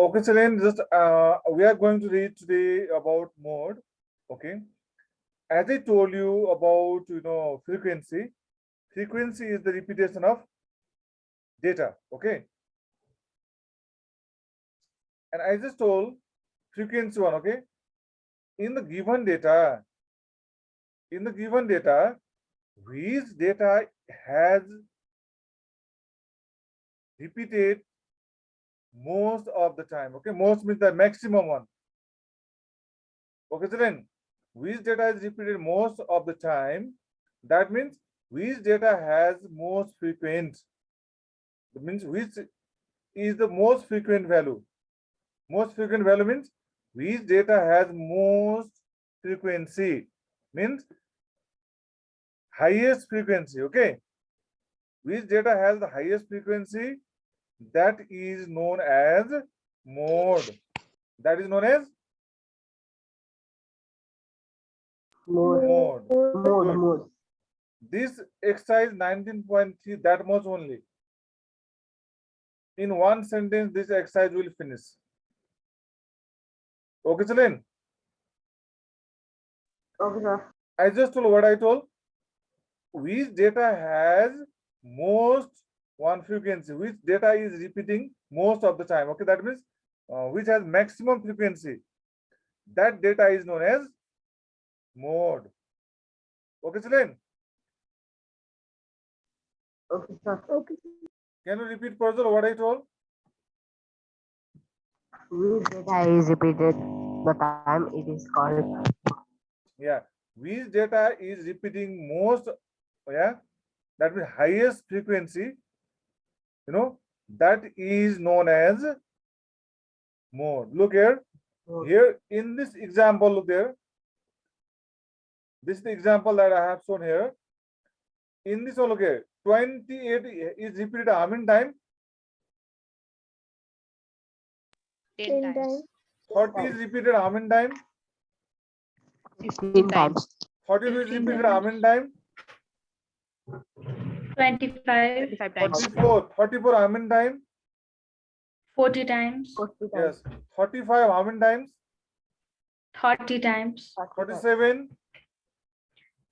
Okay, so then just we are going to read today about mode. Okay, as I told you about frequency. Frequency is the repetition of data. Okay, and I just told frequency one. Okay, in the given data, which data has repeated most of the time. Okay, most means the maximum one. Okay, so then which data is repeated most of the time, that means which data has most frequent, that means which is the most frequent value. Most frequent value means which data has most frequency, means highest frequency. Okay, which data has the highest frequency, that is known as mode. That is known as mode. Good. This exercise 19.3, that much only. In one sentence, this exercise will finish. Okay, Celine? Okay, sir. I just told what I told. Which data has most one frequency? Which data is repeating most of the time? Okay, that means which has maximum frequency? That data is known as mode. Okay, Celine? Okay, sir. Okay. Can you repeat further what I told? Which data is repeated the time it is called. Yeah, which data is repeating most? Yeah, that means highest frequency, that is known as mode. Look here. Here in this example, look there. This is the example that I have shown here. In this one, look here. 28 is repeated how many times? 10 times. 30 is repeated how many times? 15 times. 42 is repeated how many times? 25. 34 how many times? 40 times. 40 times. Yes. 35 how many times? 30 times. 47.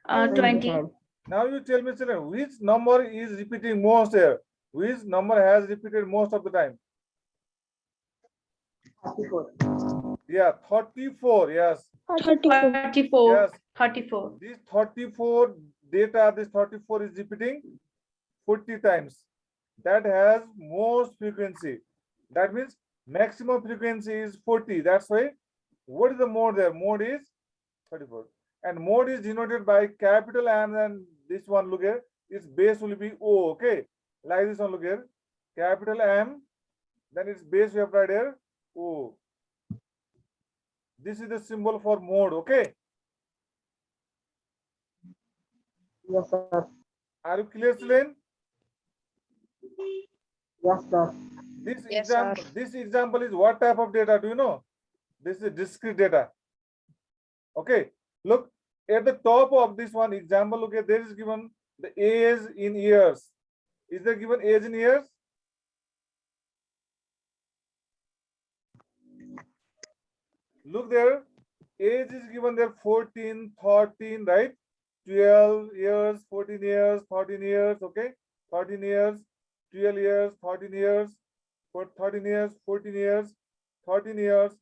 20. Now you tell me, children, which number is repeating most here? Which number has repeated most of the time? 34. Yeah, 34. Yes. 34. Yes. 34. This 34 data, this 34 is repeating 40 times. That has most frequency. That means maximum frequency is 40. That's why, what is the mode there? Mode is 34. And mode is denoted by capital M, and this one, look here, its base will be O. Okay, like this one, look here, capital M, then its base we have right here, O. This is the symbol for mode. Okay. Yes, sir. Are you clear, Celine? Yes, sir. This example is what type of data? Do you know? This is discrete data. Okay. Look at the top of this one example. Look at, there is given the age in years. Is there given age in years? Look there. Age is given there 14, 13, right? 12 years, 14 years, 13 years. Okay. 13 years, 12 years, 13 years, 13 years, 14 years, 13 years,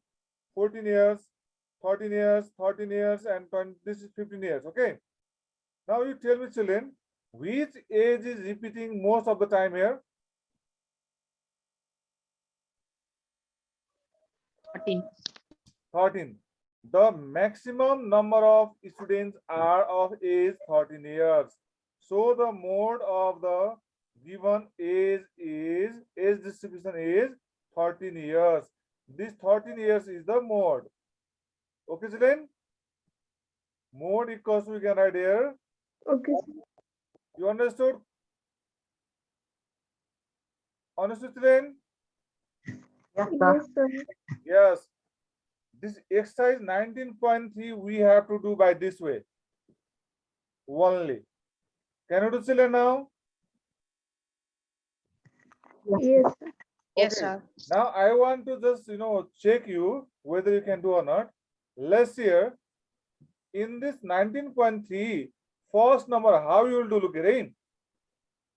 14 years, 13 years, 13 years, and 20, this is 15 years. Okay. Now you tell me, children, which age is repeating most of the time here? 13. The maximum number of students are of age 13 years. So the mode of the given age distribution is 13 years. This 13 years is the mode. Okay, children? Mode equals to, we can write here. Okay. You understood? Understood, children? Yes, sir. Yes. This exercise 19.3 we have to do by this way only. Can you do, children, now? Yes, sir. Yes, Okay. sir. Now I want to just check you whether you can do or not. Let's hear in this 19.3 first number how you will do. Look at it.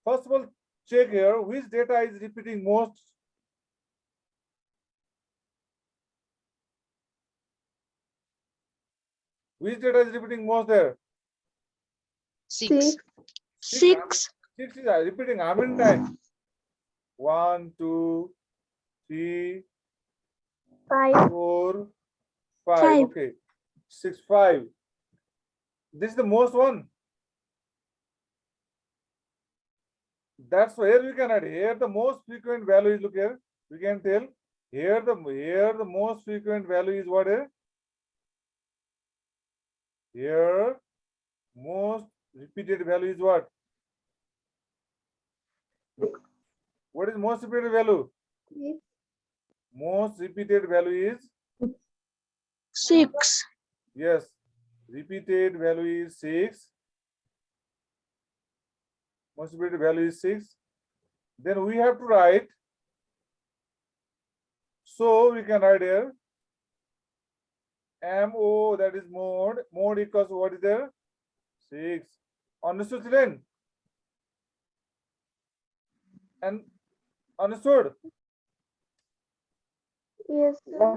First of all, check here which data is repeating most. Which data is repeating most there? 6. Six. Six is repeating how many times? 1, 2, 3, 4, 5. Okay. 6, 5. This is the most one. That's where we can add. Here the most frequent value is, look here. We can tell here the most frequent value is what here? Here most repeated value is what? What is most repeated value? Most repeated value is 6. yes. Repeated value is 6. Most repeated value is 6. Then we have to write. So we can write here MO, that is mode. Mode equals what is there? 6. Understood, children? And understood? Yes,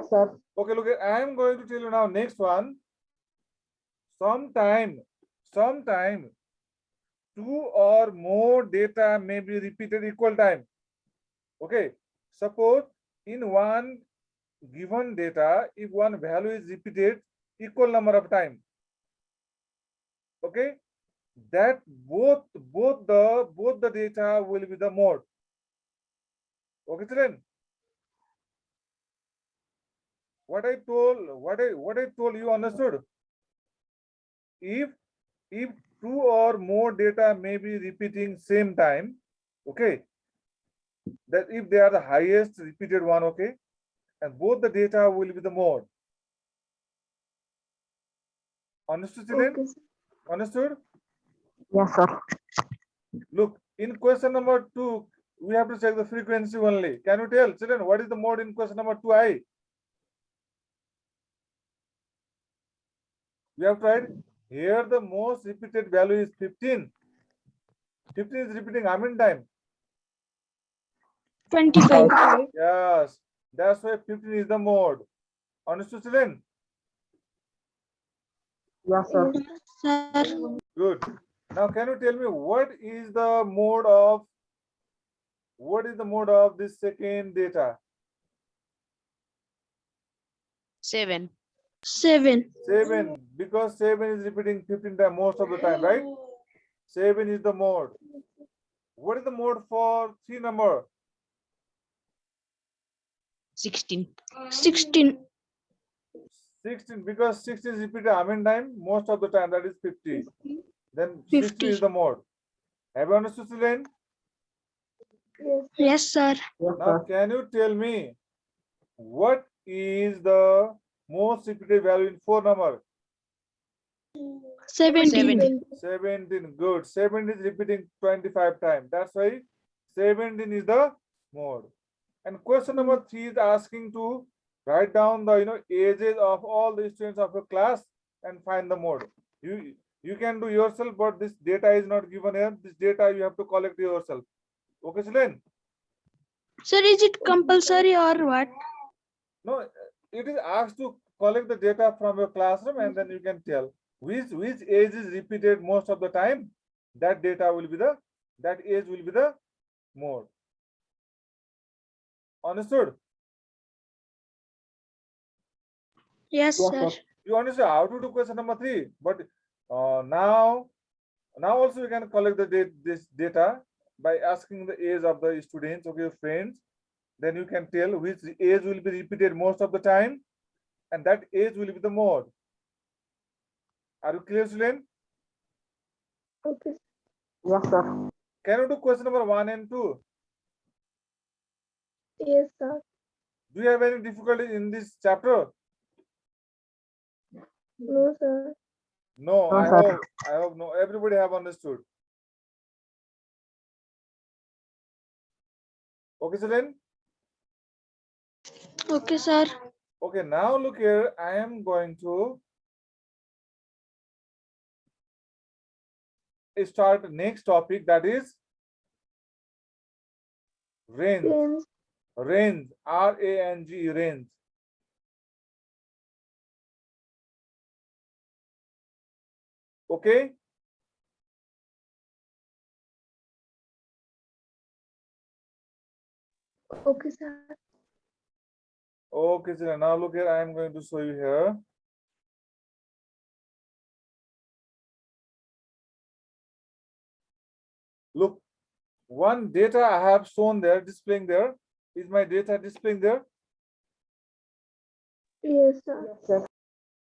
sir. Okay, look, I am going to tell you now next one. Sometime two or more data may be repeated equal time. Okay, suppose in one given data, if one value is repeated equal number of time, okay, that both the data will be the mode. Okay, children. What I told you understood? If two or more data may be repeating same time, okay, that if they are the highest repeated one, okay, and both the data will be the mode. Understood, children? Okay, sir. Understood? Yes, sir. Look, in question number 2, we have to check the frequency only. Can you tell, children, what is the mode in question number 2I? We have tried. Here the most repeated value is 15. 15 is repeating how many time? 25. Yes, that's why 15 is the mode. Understood, children? Yes, sir. Sir. Good. Now, can you tell me what is the mode of this second data? 7. 7. 7, because 7 is repeating 15 times most of the time, right? 7 is the mode. What is the mode for 3 number? 16. 16. 16, because 16 is repeated how many times? Most of the time, that is 50. Then 60 50. is the mode. Have you understood, children? Yes, sir. Yes, Now, sir. can you tell me what is the most repeated value in 4 number? 17. 17. Good. 17 is repeating 25 times. That's why 17 is the mode. And question number 3 is asking to write down the ages of all the students of your class and find the mode. You can do yourself, but this data is not given here. This data you have to collect yourself. Okay, children? Sir, is it compulsory or what? No, it is asked to collect the data from your classroom, and then you can tell which age is repeated most of the time. That data will be that age will be the mode. Understood? Yes, sir. You understand how to do question number 3, but now also you can collect this data by asking the age of the students, okay, friends. Then you can tell which age will be repeated most of the time, and that age will be the mode. Are you clear, student? Okay. Yes, sir. Can you do question number 1 and 2? Yes, sir. Do you have any difficulty in this chapter? No, sir. No, No, I sir. hope no. Everybody have understood. Okay, student. Okay, sir. Okay, now look here. I am going to start next topic, that is range. Range, R-A-N-G, range. Okay. Okay, sir. Okay, so now look here. I am going to show you here. Look, one data I have shown there, displaying there. Is my data displaying there? Yes, sir.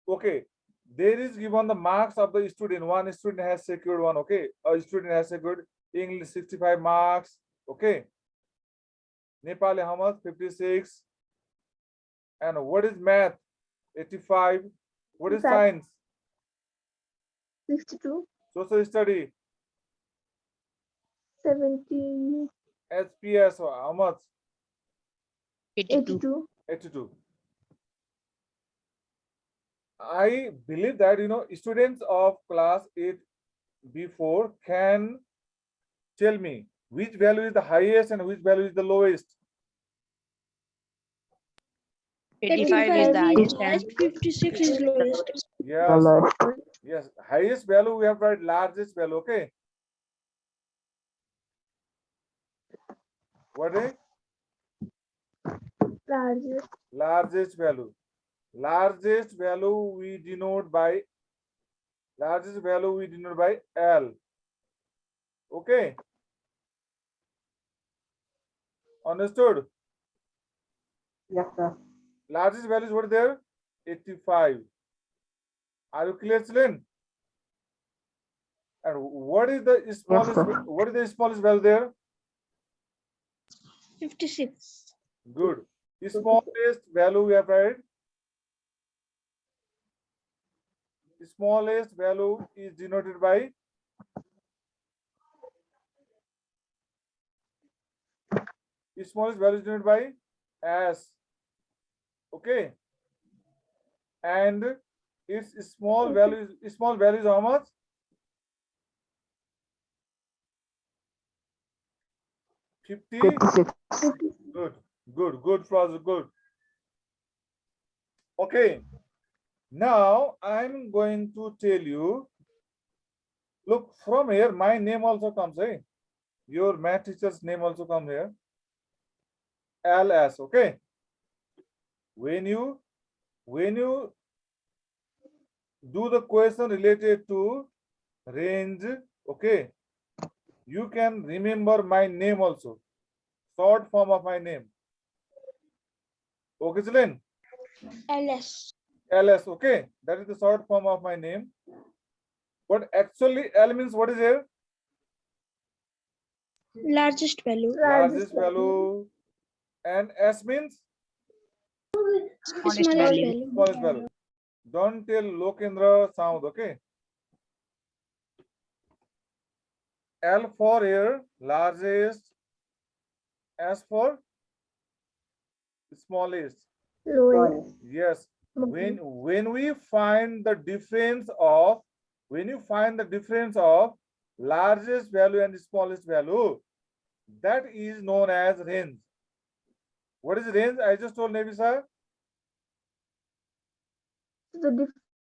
Okay. There is given the marks of the student. One student has secured one. Okay. A student has secured English 65 marks. Okay. Nepali how much? 56. And what is math? 85. What is Sir. science? 62, Social study. 70, SPS how much? 82. 82. I believe that students of class 8 before can tell me which value is the highest and which value is the lowest. 85 is the highest and 56 is lowest. Yes, Lowest. yes. Highest value we have write largest value. Okay. What is Largest. largest value? Largest value we denote by L. Okay. Understood? Yes, sir. Largest value is what is there? 85. Are you clear, children? And what is the smallest? sir. What is the smallest value there? 56. Good. Smallest value we have write. Smallest value is denoted by smallest value is denoted by S. Okay. And its small value is how much? 50. 56. Good. Good, Frost. Good. Okay. Now I'm going to tell you. Look, from here, my name also comes, eh? Your math teacher's name also comes here. LS, okay? When you do the question related to range, okay, you can remember my name also, short form of my name. Okay, Celine? LS. LS, okay, that is the short form of my name. But actually L means what is here? Largest value. Largest value. And S means Smallest value. smallest value. Don't tell Lokendra sound, okay? L for here, largest. S for smallest. Lowest. Yes. Okay. When we find the difference of largest value and smallest value, that is known as range. What is range? I just told Nevi sir. So the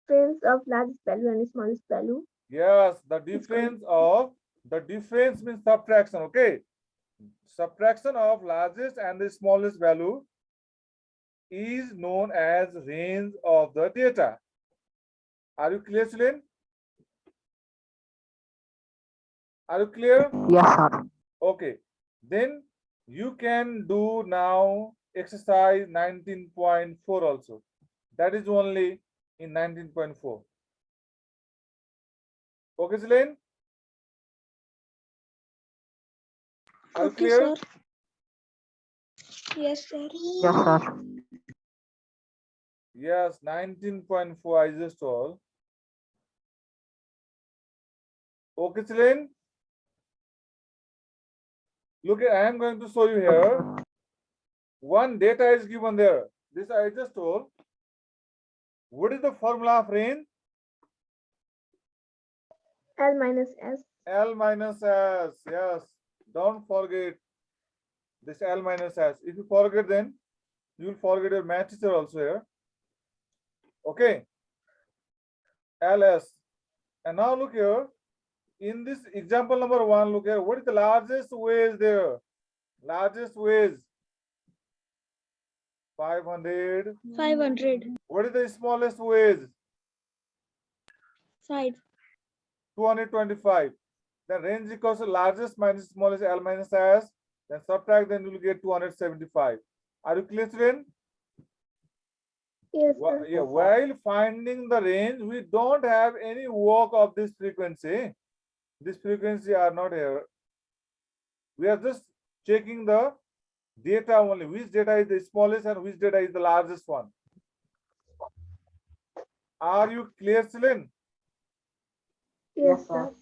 difference of largest value and smallest value. Yes, the difference means subtraction. Okay, subtraction of largest and the smallest value is known as range of the data. Are you clear, children? Are you clear? Yes, sir. Okay, then you can do now exercise 19.4 also. That is only in 19.4. Okay, children? Are you Okay, clear? sir. Yes, sir. Yes, sir. Yes, 19.4 I just told. Okay, children? Look, I am going to show you here. One data is given there. This I just told. What is the formula of range? L minus S. L minus S. Yes. Don't forget this L minus S. If you forget, then you will forget your math teacher also here. Okay. LS. And now look here. In this example number 1, look here. What is the largest waves there? Largest waves. 500. 500. What is the smallest waves? 5. 225. Then range equals to largest minus smallest L minus S. Then subtract, then you will get 275. Are you clear, student? Yes, sir. Yeah, while finding the range, we don't have any work of this frequency. This frequency are not here. We are just checking the data only. Which data is the smallest and which data is the largest one? Are you clear, Celine? Yes, sir.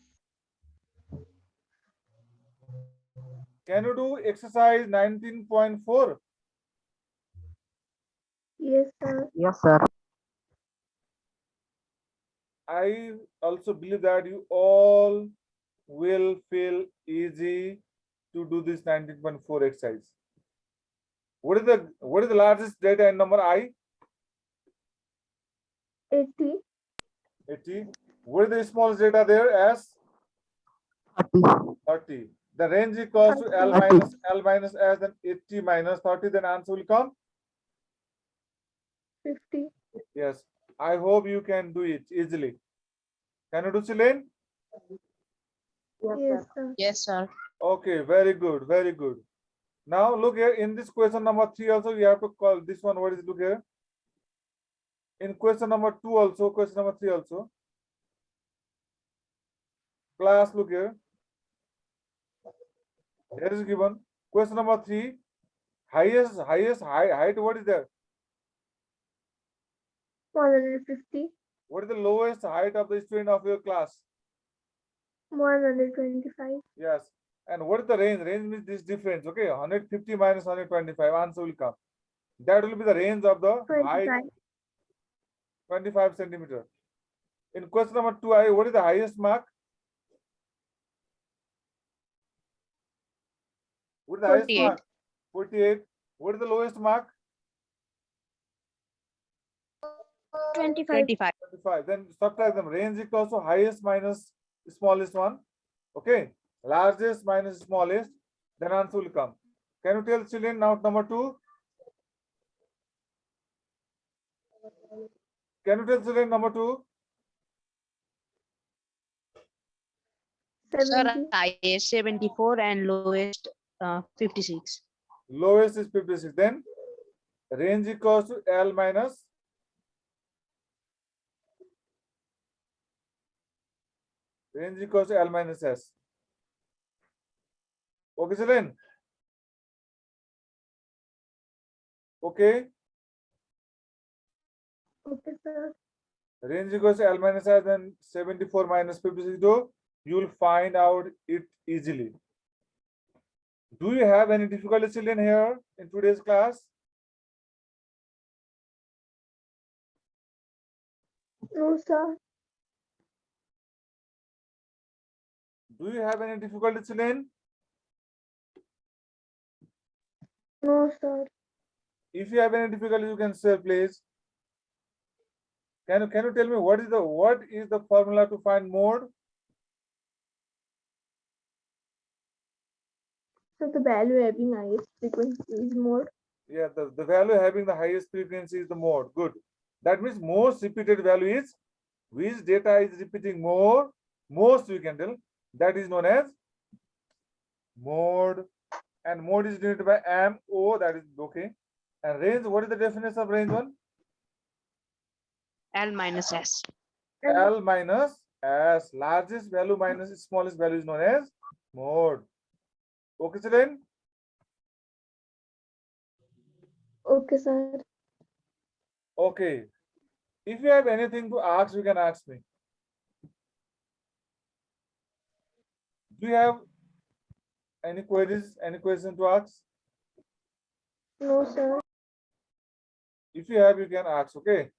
Can you do exercise 19.4? Yes, sir. Yes, sir. I also believe that you all will feel easy to do this 19.4 exercise. What is the largest data in number I? 80. 80. What is the smallest data there as? 30. 30. The range equals to L 30. minus S, then 80 minus 30, then answer will come. 50. Yes. I hope you can do it easily. Can you do, Celine? Yes, sir. Yes, sir. Okay, very good, very good. Now look here, in this question number 3 also, you have to call this one. What is it? Look here. In question number 2 also, question number 3 also. Class, look here. Here is given. Question number 3. Highest height, what is there? 150. What is the lowest height of the student of your class? 125. Yes. And what is the range? Range means this difference. Okay, 150 minus 125. Answer will come. That will be the range of the height, 25. 25 centimeter. In question number 2, what is the highest mark? What is the highest 48. mark? 48. What is the lowest mark? 25. 25. Then subtract them. Range equals to highest minus smallest one. Okay. Largest minus smallest. Then answer will come. Can you tell children now number 2? Can you tell children number 2? Sir, 70. highest 74 and lowest 56. Lowest is 56. Then range equals to L minus. Range equals to L minus S. Okay, children. Okay. Okay, sir. Range equals to L minus S, then 74 minus 56. You will find out it easily. Do you have any difficulty, children, here in today's class? No, sir. Do you have any difficulty, children? No, sir. If you have any difficulty, you can share, please. Can you tell me what is the formula to find mode? So the value having highest frequency is mode. Yeah, the value having the highest frequency is the mode. Good. That means most repeated value is which data is repeating more, most we can tell. That is known as mode. And mode is denoted by MO, that is okay. And range, what is the definition of range one? L minus S. L minus S. Largest value minus smallest value is known as mode. Okay, children? Okay, sir. Okay. If you have anything to ask, you can ask me. Do you have any queries, any question to ask? No, sir. If you have, you can ask, okay?